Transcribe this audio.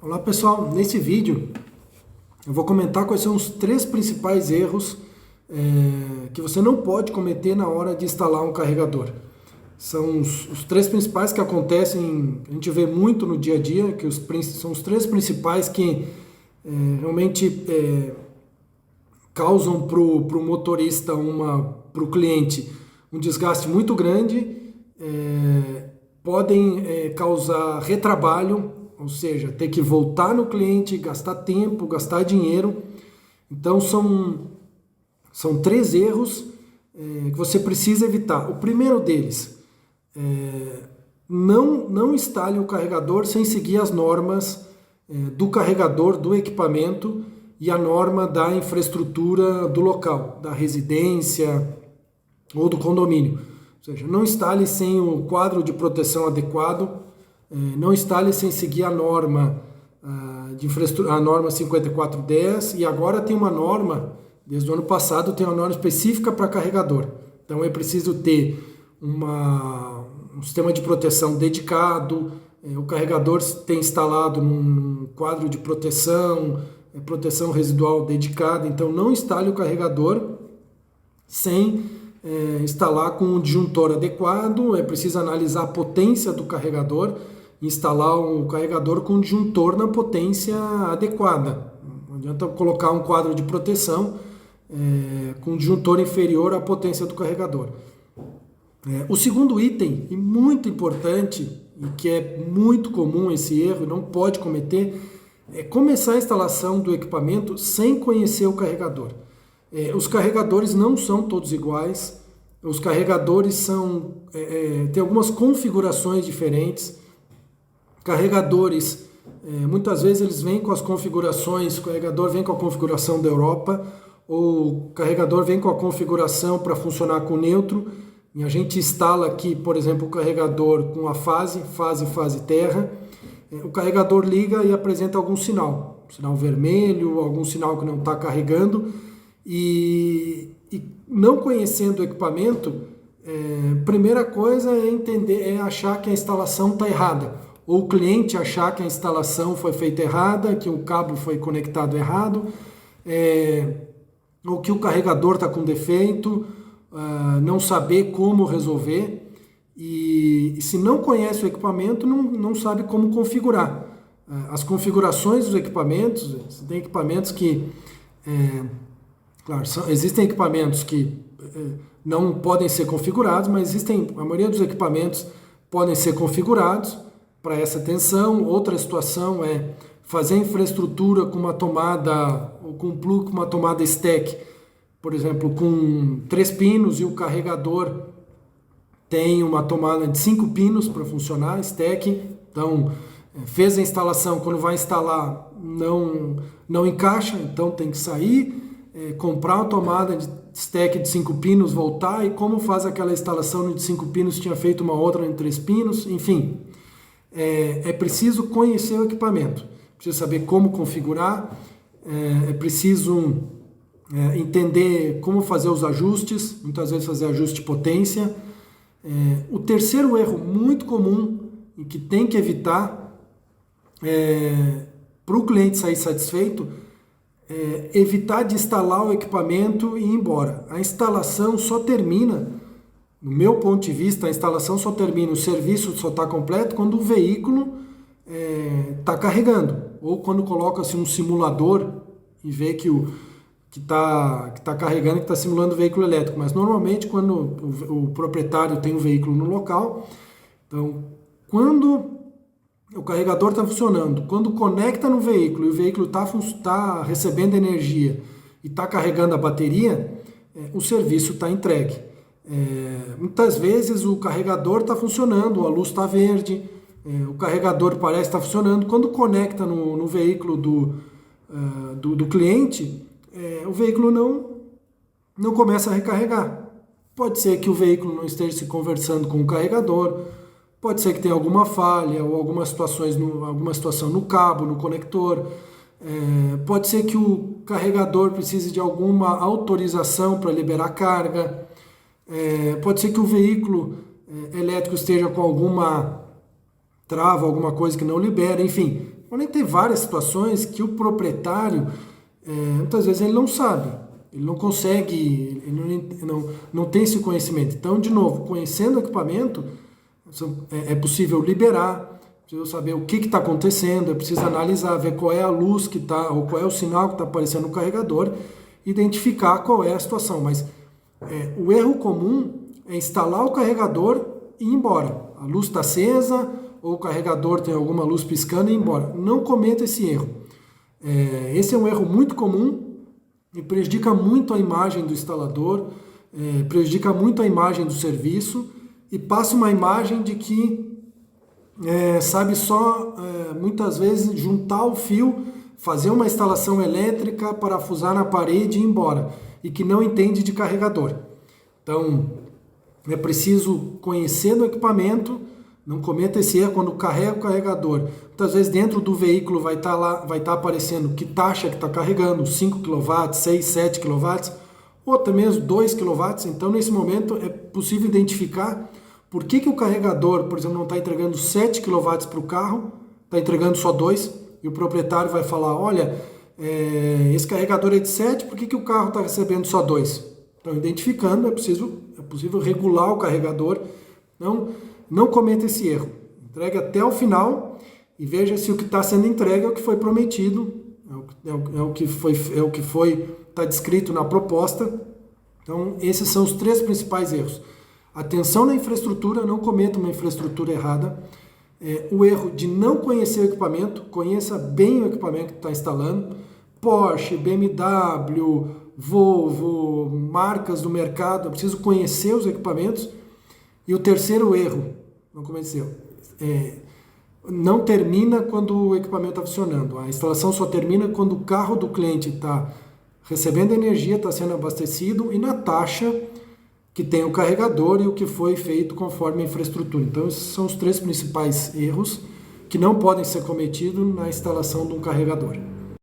Olá pessoal, nesse vídeo eu vou comentar quais são os três principais erros que você não pode cometer na hora de instalar um carregador. São os três principais que acontecem, a gente vê muito no dia a dia, são os três principais que realmente causam para o motorista, para o cliente, um desgaste muito grande, podem causar retrabalho, ou seja, ter que voltar no cliente, gastar tempo, gastar dinheiro. Então são três erros que você precisa evitar. O primeiro deles, não instale o carregador sem seguir as normas do carregador, do equipamento e a norma da infraestrutura do local, da residência ou do condomínio. Ou seja, não instale sem o quadro de proteção adequado, não instale sem seguir a norma de infraestrutura, a norma 5410, e agora tem uma norma, desde o ano passado, tem uma norma específica para carregador. Então é preciso ter um sistema de proteção dedicado, o carregador tem instalado num quadro de proteção, proteção residual dedicada. Então não instale o carregador sem instalar com um disjuntor adequado. É preciso analisar a potência do carregador, instalar um carregador com disjuntor na potência adequada. Não adianta colocar um quadro de proteção com disjuntor inferior à potência do carregador. O segundo item, e muito importante, e que é muito comum esse erro, não pode cometer, é começar a instalação do equipamento sem conhecer o carregador. Os carregadores não são todos iguais, os carregadores têm algumas configurações diferentes. Carregadores, muitas vezes eles vêm com as configurações, o carregador vem com a configuração da Europa, ou o carregador vem com a configuração para funcionar com neutro, e a gente instala aqui, por exemplo, o carregador com a fase terra. O carregador liga e apresenta algum sinal vermelho, algum sinal que não está carregando, e não conhecendo o equipamento, primeira coisa é achar que a instalação está errada, ou o cliente achar que a instalação foi feita errada, que o cabo foi conectado errado, ou que o carregador está com defeito, não saber como resolver, e se não conhece o equipamento, não sabe como configurar. As configurações dos equipamentos, tem equipamentos que, claro, existem equipamentos que não podem ser configurados, mas a maioria dos equipamentos podem ser configurados para essa tensão. Outra situação é fazer infraestrutura com uma tomada, ou com um plug, com uma tomada stack, por exemplo, com 3 pinos, e o carregador tem uma tomada de 5 pinos para funcionar, stack. Então, fez a instalação, quando vai instalar, não encaixa, então tem que sair, comprar uma tomada de stack de 5 pinos, voltar, e como faz aquela instalação de 5 pinos, tinha feito uma outra de 3 pinos, enfim. É preciso conhecer o equipamento, precisa saber como configurar, é preciso entender como fazer os ajustes, muitas vezes fazer ajuste de potência. O terceiro erro muito comum e que tem que evitar para o cliente sair satisfeito é evitar de instalar o equipamento e ir embora. A instalação só termina, no meu ponto de vista, a instalação só termina, o serviço só está completo quando o veículo está carregando, ou quando coloca-se um simulador e vê que está carregando, que está simulando o veículo elétrico. Mas normalmente quando o proprietário tem um veículo no local, então quando o carregador está funcionando, quando conecta no veículo e o veículo está recebendo energia e está carregando a bateria, o serviço está entregue. Muitas vezes o carregador está funcionando, a luz está verde, o carregador parece estar funcionando. Quando conecta no veículo do cliente, o veículo não começa a recarregar. Pode ser que o veículo não esteja se conversando com o carregador, pode ser que tenha alguma falha ou alguma situação no cabo, no conector, pode ser que o carregador precise de alguma autorização para liberar carga, pode ser que o veículo elétrico esteja com alguma trava, alguma coisa que não libera, enfim. Porém, tem várias situações que o proprietário, muitas vezes, ele não sabe, ele não consegue, ele não tem esse conhecimento. Então, de novo, conhecendo o equipamento, é possível liberar, é possível saber o que está acontecendo, é preciso analisar, ver qual é a luz que está, ou qual é o sinal que está aparecendo no carregador, identificar qual é a situação. Mas o erro comum é instalar o carregador e ir embora. A luz está acesa, ou o carregador tem alguma luz piscando e ir embora. Não cometa esse erro. Esse é um erro muito comum e prejudica muito a imagem do instalador, prejudica muito a imagem do serviço e passa uma imagem de que sabe só, muitas vezes, juntar o fio, fazer uma instalação elétrica, parafusar na parede e ir embora, e que não entende de carregador. Então, é preciso conhecer do equipamento, não cometa esse erro quando carrega o carregador. Muitas vezes dentro do veículo vai estar aparecendo que taxa que está carregando, 5 kW, 6, 7 kW, ou até mesmo 2 kW. Então, nesse momento, é possível identificar por que o carregador, por exemplo, não está entregando 7 kW para o carro, está entregando só 2, e o proprietário vai falar, olha, esse carregador é de 7, por que o carro está recebendo só 2? Então, identificando, é possível regular o carregador. Não cometa esse erro. Entregue até o final e veja se o que está sendo entregue é o que foi prometido, está descrito na proposta. Então, esses são os 3 principais erros. Atenção na infraestrutura, não cometa uma infraestrutura errada. O erro de não conhecer o equipamento, conheça bem o equipamento que está instalando. Porsche, BMW, Volvo, marcas do mercado, é preciso conhecer os equipamentos. E o terceiro erro, não termina quando o equipamento está funcionando. A instalação só termina quando o carro do cliente está recebendo energia, está sendo abastecido e na taxa que tem o carregador e o que foi feito conforme a infraestrutura. Então, esses são os 3 principais erros que não podem ser cometidos na instalação de um carregador.